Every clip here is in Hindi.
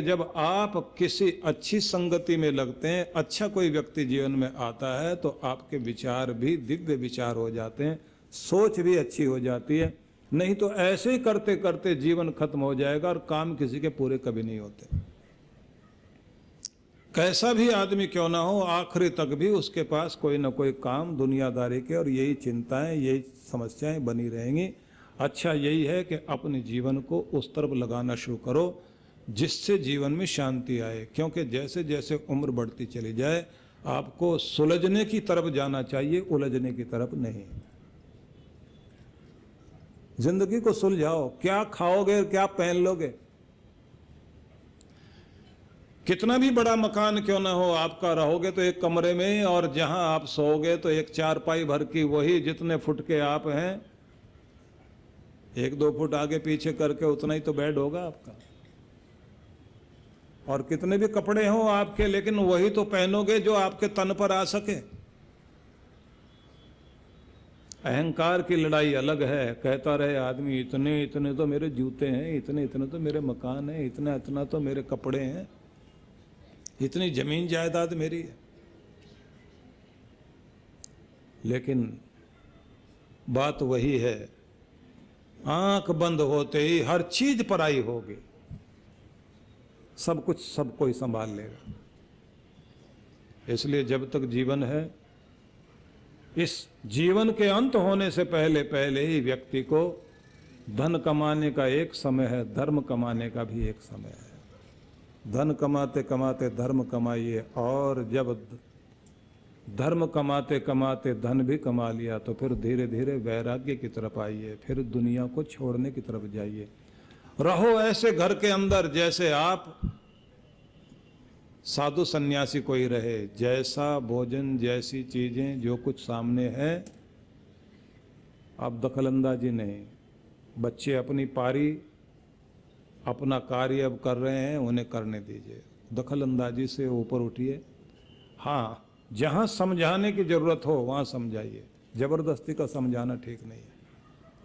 जब आप किसी अच्छी संगति में लगते हैं, अच्छा कोई व्यक्ति जीवन में आता है, तो आपके विचार भी दिव्य विचार हो जाते हैं, सोच भी अच्छी हो जाती है। नहीं तो ऐसे ही करते करते जीवन खत्म हो जाएगा और काम किसी के पूरे कभी नहीं होते। कैसा भी आदमी क्यों ना हो, आखिरी तक भी उसके पास कोई ना कोई काम दुनियादारी के और यही चिंताएं, यही समस्याएं बनी रहेंगी। अच्छा यही है कि अपने जीवन को उस तरफ लगाना शुरू करो जिससे जीवन में शांति आए, क्योंकि जैसे जैसे उम्र बढ़ती चली जाए आपको सुलझने की तरफ जाना चाहिए, उलझने की तरफ नहीं। जिंदगी को सुलझाओ, क्या खाओगे, क्या पहन लोगे। कितना भी बड़ा मकान क्यों ना हो आपका, रहोगे तो एक कमरे में, और जहां आप सोओगे तो एक चारपाई भर की, वही जितने फुट के आप हैं, 1-2 फुट आगे पीछे करके उतना ही तो बेड होगा आपका। और कितने भी कपड़े हों आपके, लेकिन वही तो पहनोगे जो आपके तन पर आ सके। अहंकार की लड़ाई अलग है, कहता रहे आदमी इतने इतने तो मेरे जूते हैं, इतने इतने तो मेरे मकान हैं, इतना इतना तो मेरे कपड़े हैं, इतनी जमीन जायदाद मेरी है। लेकिन बात वही है, आंख बंद होते ही हर चीज पराई होगी, सब कुछ सब कोई संभाल लेगा। इसलिए जब तक जीवन है, इस जीवन के अंत होने से पहले पहले ही व्यक्ति को धन कमाने का एक समय है, धर्म कमाने का भी एक समय है। धन कमाते कमाते धर्म कमाइए, और जब धर्म कमाते कमाते धन भी कमा लिया तो फिर धीरे धीरे वैराग्य की तरफ आइए, फिर दुनिया को छोड़ने की तरफ जाइए। रहो ऐसे घर के अंदर जैसे आप साधु सन्यासी कोई रहे, जैसा भोजन, जैसी चीजें, जो कुछ सामने है, आप दखलंदाजी नहीं। बच्चे अपनी पारी, अपना कार्य अब कर रहे हैं, उन्हें करने दीजिए, दखलंदाजी से ऊपर उठिए। हाँ, जहाँ समझाने की जरूरत हो वहाँ समझाइए, जबरदस्ती का समझाना ठीक नहीं है।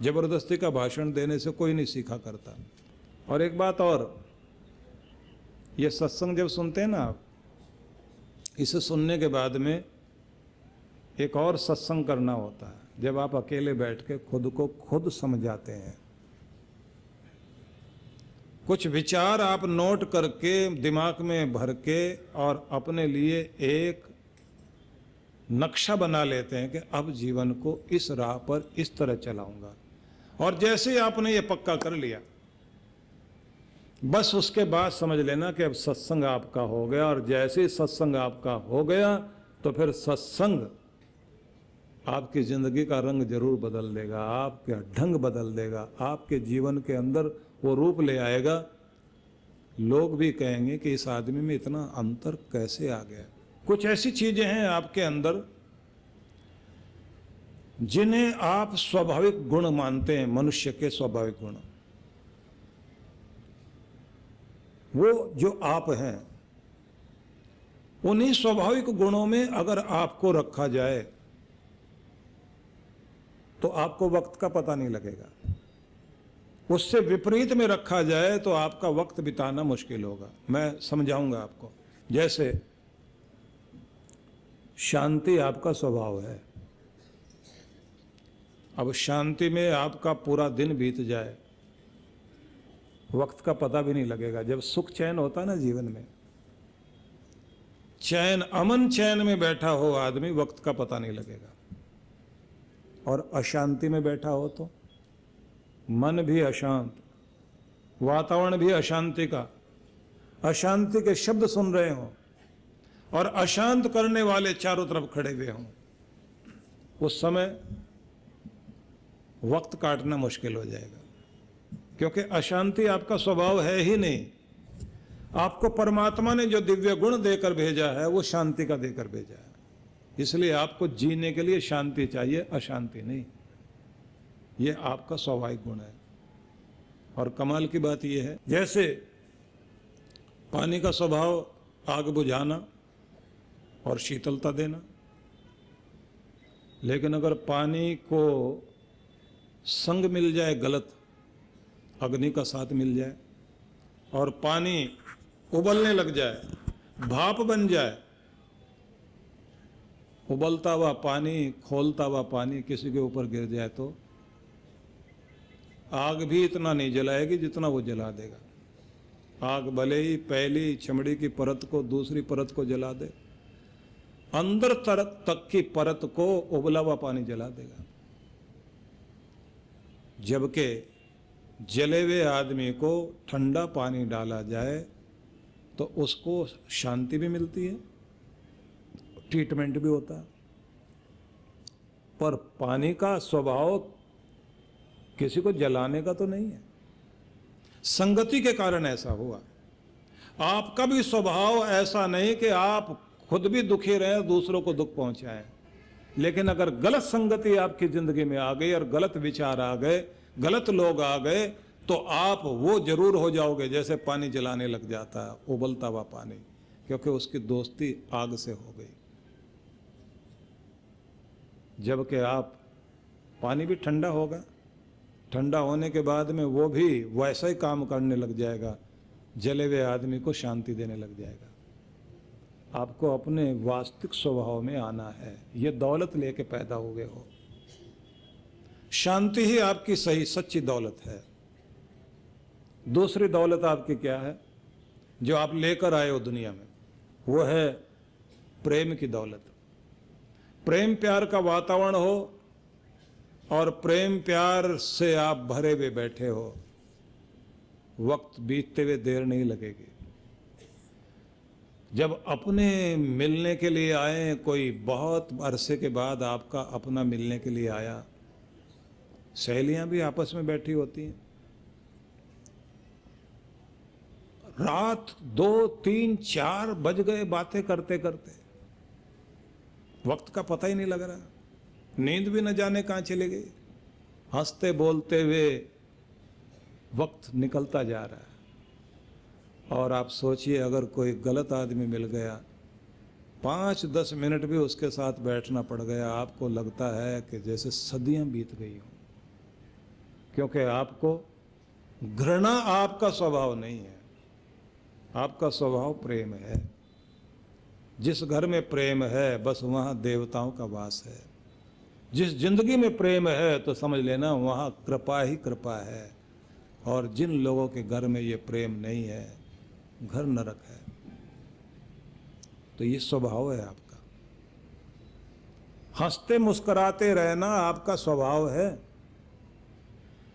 जबरदस्ती का भाषण देने से कोई नहीं सीखा करता। और एक बात और, ये सत्संग जब सुनते हैं ना आप, इसे सुनने के बाद में एक और सत्संग करना होता है, जब आप अकेले बैठ के खुद को खुद समझाते हैं। कुछ विचार आप नोट करके दिमाग में भर के और अपने लिए एक नक्शा बना लेते हैं कि अब जीवन को इस राह पर इस तरह चलाऊंगा। और जैसे ही आपने ये पक्का कर लिया, बस उसके बाद समझ लेना कि अब सत्संग आपका हो गया। और जैसे ही सत्संग आपका हो गया तो फिर सत्संग आपकी जिंदगी का रंग जरूर बदल देगा, आपका ढंग बदल देगा, आपके जीवन के अंदर वो रूप ले आएगा। लोग भी कहेंगे कि इस आदमी में इतना अंतर कैसे आ गया। कुछ ऐसी चीजें हैं आपके अंदर जिन्हें आप स्वाभाविक गुण मानते हैं, मनुष्य के स्वाभाविक गुण, वो जो आप हैं, उन्हीं स्वाभाविक गुणों में अगर आपको रखा जाए तो आपको वक्त का पता नहीं लगेगा। उससे विपरीत में रखा जाए तो आपका वक्त बिताना मुश्किल होगा। मैं समझाऊंगा आपको। जैसे शांति आपका स्वभाव है, अब शांति में आपका पूरा दिन बीत जाए, वक्त का पता भी नहीं लगेगा। जब सुख चैन होता है ना जीवन में, चैन, अमन चैन में बैठा हो आदमी, वक्त का पता नहीं लगेगा। और अशांति में बैठा हो तो मन भी अशांत, वातावरण भी अशांति का, अशांति के शब्द सुन रहे हो और अशांत करने वाले चारों तरफ खड़े हुए हों, उस समय वक्त काटना मुश्किल हो जाएगा। क्योंकि अशांति आपका स्वभाव है ही नहीं। आपको परमात्मा ने जो दिव्य गुण देकर भेजा है वो शांति का देकर भेजा है। इसलिए आपको जीने के लिए शांति चाहिए, अशांति नहीं। ये आपका स्वाभाविक गुण है। और कमाल की बात यह है, जैसे पानी का स्वभाव आग बुझाना और शीतलता देना, लेकिन अगर पानी को संग मिल जाए गलत, अग्नि का साथ मिल जाए, और पानी उबलने लग जाए, भाप बन जाए। उबलता हुआ पानी, खौलता हुआ पानी किसी के ऊपर गिर जाए तो आग भी इतना नहीं जलाएगी जितना वो जला देगा। आग भले ही पहली चमड़ी की परत को दूसरी परत को जला दे, अंदर तक की परत को उबला हुआ पानी जला देगा। जबकि जले हुए आदमी को ठंडा पानी डाला जाए तो उसको शांति भी मिलती है, ट्रीटमेंट भी होता है। पर पानी का स्वभाव किसी को जलाने का तो नहीं है। संगति के कारण ऐसा हुआ। आपका भी स्वभाव ऐसा नहीं कि आप खुद भी दुखी रहे, दूसरों को दुख पहुंचाएं। लेकिन अगर गलत संगति आपकी जिंदगी में आ गई और गलत विचार आ गए, गलत लोग आ गए, तो आप वो जरूर हो जाओगे जैसे पानी जलाने लग जाता है, उबलता हुआ पानी, क्योंकि उसकी दोस्ती आग से हो गई। जबकि आप पानी भी ठंडा होगा, ठंडा होने के बाद में वो भी वैसा ही काम करने लग जाएगा, जले हुए आदमी को शांति देने लग जाएगा। आपको अपने वास्तविक स्वभाव में आना है। ये दौलत लेके पैदा हो गए हो। शांति ही आपकी सही सच्ची दौलत है। दूसरी दौलत आपकी क्या है जो आप लेकर आए हो दुनिया में? वो है प्रेम की दौलत। प्रेम प्यार का वातावरण हो और प्रेम प्यार से आप भरे हुए बैठे हो, वक्त बीतते हुए देर नहीं लगेगी। जब अपने मिलने के लिए आए, कोई बहुत अरसे के बाद आपका अपना मिलने के लिए आया, सहेलियां भी आपस में बैठी होती हैं, रात 2, 3, 4 बज गए बातें करते करते, वक्त का पता ही नहीं लग रहा, नींद भी न जाने कहाँ चली गई, हंसते बोलते हुए वक्त निकलता जा रहा है। और आप सोचिए अगर कोई गलत आदमी मिल गया, 5-10 मिनट भी उसके साथ बैठना पड़ गया, आपको लगता है कि जैसे सदियां बीत गई हों, क्योंकि आपको घृणा आपका स्वभाव नहीं है, आपका स्वभाव प्रेम है। जिस घर में प्रेम है बस वहाँ देवताओं का वास है। जिस जिंदगी में प्रेम है तो समझ लेना वहाँ कृपा ही कृपा है। और जिन लोगों के घर में ये प्रेम नहीं है, घर नरक है। तो ये स्वभाव है आपका। हंसते मुस्कुराते रहना आपका स्वभाव है।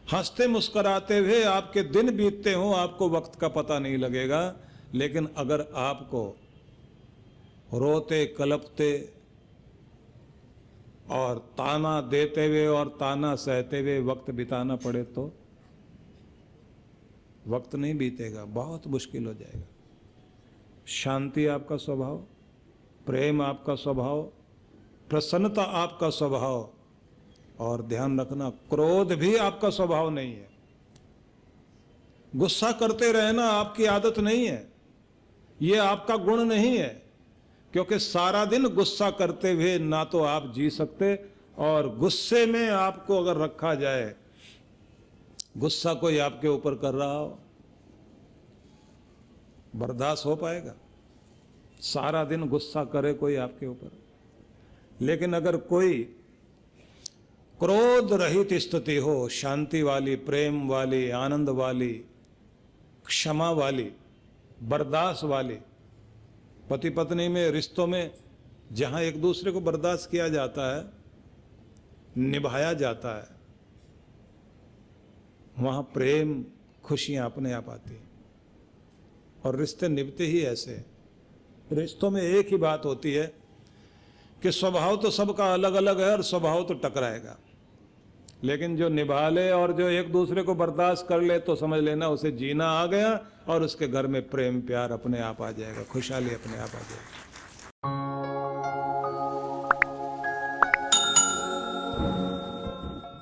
हंसते मुस्कुराते हुए आपके दिन बीतते हों, आपको वक्त का पता नहीं लगेगा। लेकिन अगर आपको रोते कलपते और ताना देते हुए और ताना सहते हुए वक्त बिताना पड़े तो वक्त नहीं बीतेगा, बहुत मुश्किल हो जाएगा। शांति आपका स्वभाव, प्रेम आपका स्वभाव, प्रसन्नता आपका स्वभाव, और ध्यान रखना क्रोध भी आपका स्वभाव नहीं है। गुस्सा करते रहना आपकी आदत नहीं है, ये आपका गुण नहीं है। क्योंकि सारा दिन गुस्सा करते हुए ना तो आप जी सकते, और गुस्से में आपको अगर रखा जाए, गुस्सा कोई आपके ऊपर कर रहा हो, बर्दाश्त हो पाएगा? सारा दिन गुस्सा करे कोई आपके ऊपर। लेकिन अगर कोई क्रोध रहित स्थिति हो, शांति वाली, प्रेम वाली, आनंद वाली, क्षमा वाली, बर्दाश्त वाली, पति पत्नी में रिश्तों में जहां एक दूसरे को बर्दाश्त किया जाता है, निभाया जाता है, वहां प्रेम खुशियां अपने आप आती हैं। और रिश्ते निभते ही ऐसे। रिश्तों में एक ही बात होती है कि स्वभाव तो सबका अलग अलग है और स्वभाव तो टकराएगा। लेकिन जो निभा ले और जो एक दूसरे को बर्दाश्त कर ले तो समझ लेना उसे जीना आ गया, और उसके घर में प्रेम प्यार अपने आप आ जाएगा, खुशहाली अपने आप आ जाएगी।